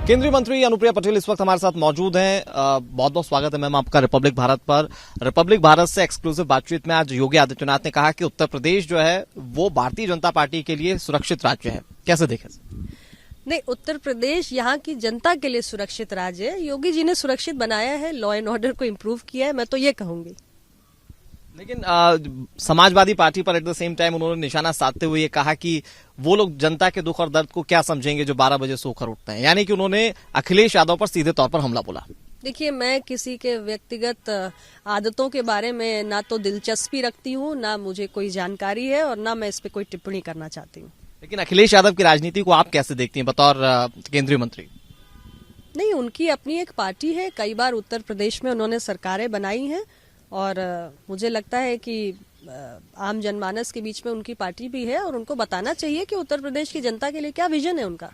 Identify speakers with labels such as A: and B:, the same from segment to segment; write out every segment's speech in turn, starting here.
A: केंद्रीय मंत्री अनुप्रिया पटेल इस वक्त हमारे साथ मौजूद हैं। बहुत बहुत स्वागत है मैम आपका रिपब्लिक भारत पर। रिपब्लिक भारत से एक्सक्लूसिव बातचीत में आज योगी आदित्यनाथ ने कहा कि उत्तर प्रदेश जो है वो भारतीय जनता पार्टी के लिए सुरक्षित राज्य है। कैसे देखें?
B: नहीं, उत्तर प्रदेश यहाँ की जनता के लिए सुरक्षित राज्य है। योगी जी ने सुरक्षित बनाया है, लॉ एंड ऑर्डर को इम्प्रूव किया है, मैं तो ये कहूंगी।
A: लेकिन समाजवादी पार्टी पर एट द सेम टाइम उन्होंने निशाना साधते हुए ये कहा कि वो लोग जनता के दुख और दर्द को क्या समझेंगे जो 12 बजे सोकर उठते हैं। यानी कि उन्होंने अखिलेश यादव पर सीधे तौर पर हमला बोला।
B: देखिए, मैं किसी के व्यक्तिगत आदतों के बारे में ना तो दिलचस्पी रखती हूँ, ना मुझे कोई जानकारी है और ना मैं इस पे कोई टिप्पणी करना चाहती हूँ।
A: लेकिन अखिलेश यादव की राजनीति को आप कैसे देखती हैं बतौर केंद्रीय मंत्री?
B: नहीं, उनकी अपनी एक पार्टी है, कई बार उत्तर प्रदेश में उन्होंने सरकारें बनाई हैं और मुझे लगता है कि आम जनमानस के बीच में उनकी पार्टी भी है और उनको बताना चाहिए कि उत्तर प्रदेश की जनता के लिए क्या विजन है उनका।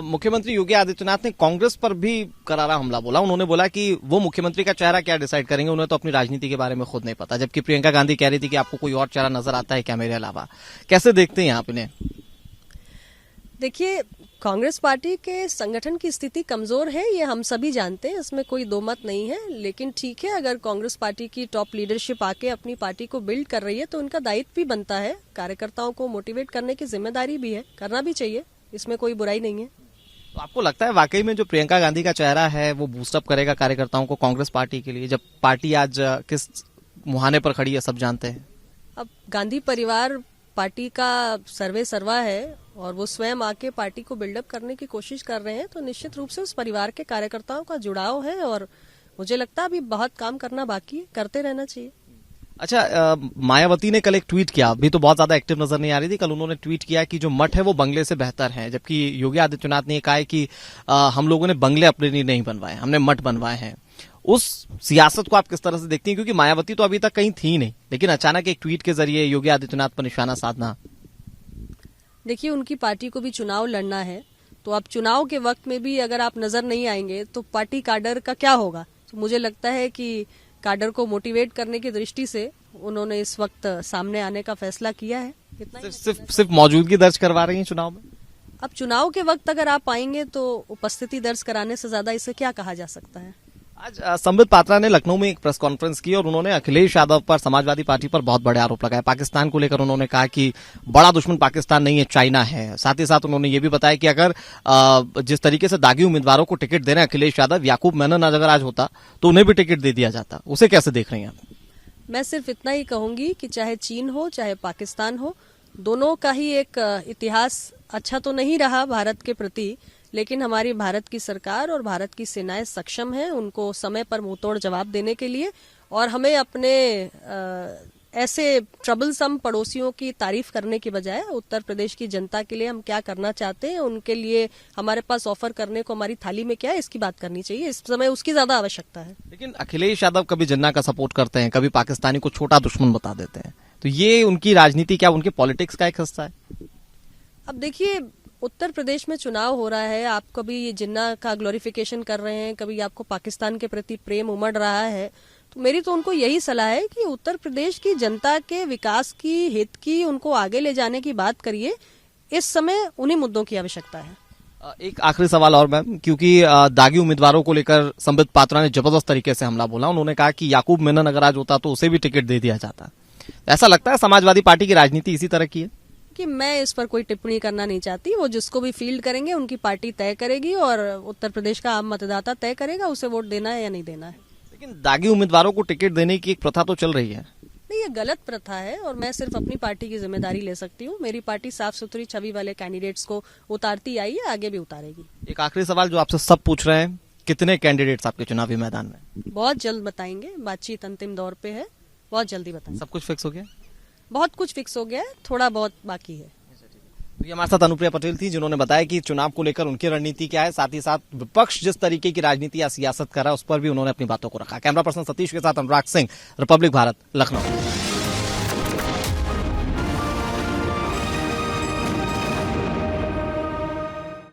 A: मुख्यमंत्री योगी आदित्यनाथ ने कांग्रेस पर भी करारा हमला बोला। उन्होंने बोला कि वो मुख्यमंत्री का चेहरा क्या डिसाइड करेंगे, उन्हें तो अपनी राजनीति के बारे में खुद नहीं पता। जबकि प्रियंका गांधी कह रही थी कि आपको कोई और चेहरा नजर आता है क्या मेरे अलावा? कैसे देखते हैं आप इन्हें?
B: देखिए, कांग्रेस पार्टी के संगठन की स्थिति कमजोर है, ये हम सभी जानते हैं, इसमें कोई दो मत नहीं है। लेकिन ठीक है, अगर कांग्रेस पार्टी की टॉप लीडरशिप आके अपनी पार्टी को बिल्ड कर रही है तो उनका दायित्व भी बनता है, कार्यकर्ताओं को मोटिवेट करने की जिम्मेदारी भी है, करना भी चाहिए, इसमें कोई बुराई नहीं है।
A: तो आपको लगता है वाकई में जो प्रियंका गांधी का चेहरा है वो बूस्टअप करेगा कार्यकर्ताओं को कांग्रेस पार्टी के लिए, जब पार्टी आज किस मुहाने पर खड़ी है सब जानते हैं?
B: अब गांधी परिवार पार्टी का सर्वे सर्वा है और वो स्वयं आके पार्टी को बिल्डअप करने की कोशिश कर रहे हैं, तो निश्चित रूप से उस परिवार के कार्यकर्ताओं का जुड़ाव है और मुझे लगता है अभी बहुत काम करना बाकी है, करते रहना चाहिए।
A: अच्छा, मायावती ने कल एक ट्वीट किया, अभी तो बहुत ज्यादा एक्टिव नजर नहीं आ रही थी। कल उन्होंने ट्वीट किया कि जो मठ है वो बंगले से बेहतर है। जबकि योगी आदित्यनाथ ने कहा है कि हम लोगों ने बंगले अपने लिए नहीं बनवाए, हमने मठ बनवाए हैं। उस सियासत को आप किस तरह से देखती हैं? क्योंकि मायावती तो अभी तक कहीं थी नहीं, लेकिन अचानक एक ट्वीट के जरिए योगी आदित्यनाथ पर निशाना साधना।
B: देखिए, उनकी पार्टी को भी चुनाव लड़ना है, तो अब चुनाव के वक्त में भी अगर आप नजर नहीं आएंगे तो पार्टी काडर का क्या होगा? तो मुझे लगता है कि काडर को मोटिवेट करने की दृष्टि से उन्होंने इस वक्त सामने आने का फैसला किया है।
A: सिर्फ मौजूदगी दर्ज करवा रही हैं चुनाव में?
B: अब चुनाव के वक्त अगर आप आएंगे तो उपस्थिति दर्ज कराने से ज्यादा इसे क्या कहा जा सकता है?
A: आज संबित पात्रा ने लखनऊ में एक प्रेस कॉन्फ्रेंस की और उन्होंने अखिलेश यादव पर, समाजवादी पार्टी पर बहुत बड़े आरोप लगाए। पाकिस्तान को लेकर उन्होंने कहा कि बड़ा दुश्मन पाकिस्तान नहीं है, चाइना है। साथ ही साथ उन्होंने ये भी बताया कि अगर जिस तरीके से दागी उम्मीदवारों को टिकट दे रहे हैं अखिलेश यादव, याकूब मेनन अगर आज होता तो उन्हें भी टिकट दे दिया जाता। उसे कैसे देख रही हैं आप?
B: मैं सिर्फ इतना ही कहूंगी कि चाहे चीन हो चाहे पाकिस्तान हो, दोनों का ही एक इतिहास अच्छा तो नहीं रहा भारत के प्रति, लेकिन हमारी भारत की सरकार और भारत की सेनाएं सक्षम हैं उनको समय पर मुंहतोड़ जवाब देने के लिए। और हमें अपने ऐसे ट्रबलसम पड़ोसियों की तारीफ करने की बजाय उत्तर प्रदेश की जनता के लिए हम क्या करना चाहते हैं, उनके लिए हमारे पास ऑफर करने को हमारी थाली में क्या है, इसकी बात करनी चाहिए। इस समय उसकी ज्यादा आवश्यकता है।
A: लेकिन अखिलेश यादव कभी जिन्ना का सपोर्ट करते हैं, कभी पाकिस्तानी को छोटा दुश्मन बता देते हैं, तो ये उनकी राजनीति क्या उनके पॉलिटिक्स का एक हिस्सा है?
B: अब देखिए, उत्तर प्रदेश में चुनाव हो रहा है, आप कभी जिन्ना का ग्लोरिफिकेशन कर रहे हैं, कभी आपको पाकिस्तान के प्रति प्रेम उमड़ रहा है, तो मेरी तो उनको यही सलाह है कि उत्तर प्रदेश की जनता के विकास की, हित की, उनको आगे ले जाने की बात करिए। इस समय उन्हीं मुद्दों की आवश्यकता है।
A: एक आखिरी सवाल और मैम, क्योंकि दागी उम्मीदवारों को लेकर संबित पात्रा ने जबरदस्त तरीके से हमला बोला। उन्होंने कहा कि याकूब मेनन अगर आज होता तो उसे भी टिकट दे दिया जाता। ऐसा लगता है समाजवादी पार्टी की राजनीति इसी तरह की है?
B: कि मैं इस पर कोई टिप्पणी करना नहीं चाहती। वो जिसको भी फील्ड करेंगे उनकी पार्टी तय करेगी और उत्तर प्रदेश का आम मतदाता तय करेगा उसे वोट देना है या नहीं देना है।
A: लेकिन दागी उम्मीदवारों को टिकट देने की एक प्रथा तो चल रही है।
B: नहीं, ये गलत प्रथा है और मैं सिर्फ अपनी पार्टी की जिम्मेदारी ले सकती हूँ। मेरी पार्टी साफ सुथरी छवि वाले कैंडिडेट्स को उतारती आई है, आगे भी उतारेगी।
A: एक आखिरी सवाल जो आपसे सब पूछ रहे हैं, कितने कैंडिडेट्स आपके चुनावी मैदान में?
B: बहुत जल्द बताएंगे, बातचीत अंतिम दौर पे है, बहुत जल्दी बताएंगे।
A: सब कुछ फिक्स हो गया?
B: बहुत कुछ फिक्स हो गया है, थोड़ा बहुत बाकी है।
A: ये हमारे साथ अनुप्रिया पटेल थी जिन्होंने बताया कि चुनाव को लेकर उनकी रणनीति क्या है, साथ ही साथ विपक्ष जिस तरीके की राजनीति या सियासत कर रहा है उस पर भी उन्होंने अपनी बातों को रखा। कैमरा पर्सन सतीश के साथ अनुराग सिंह, रिपब्लिक भारत, लखनऊ।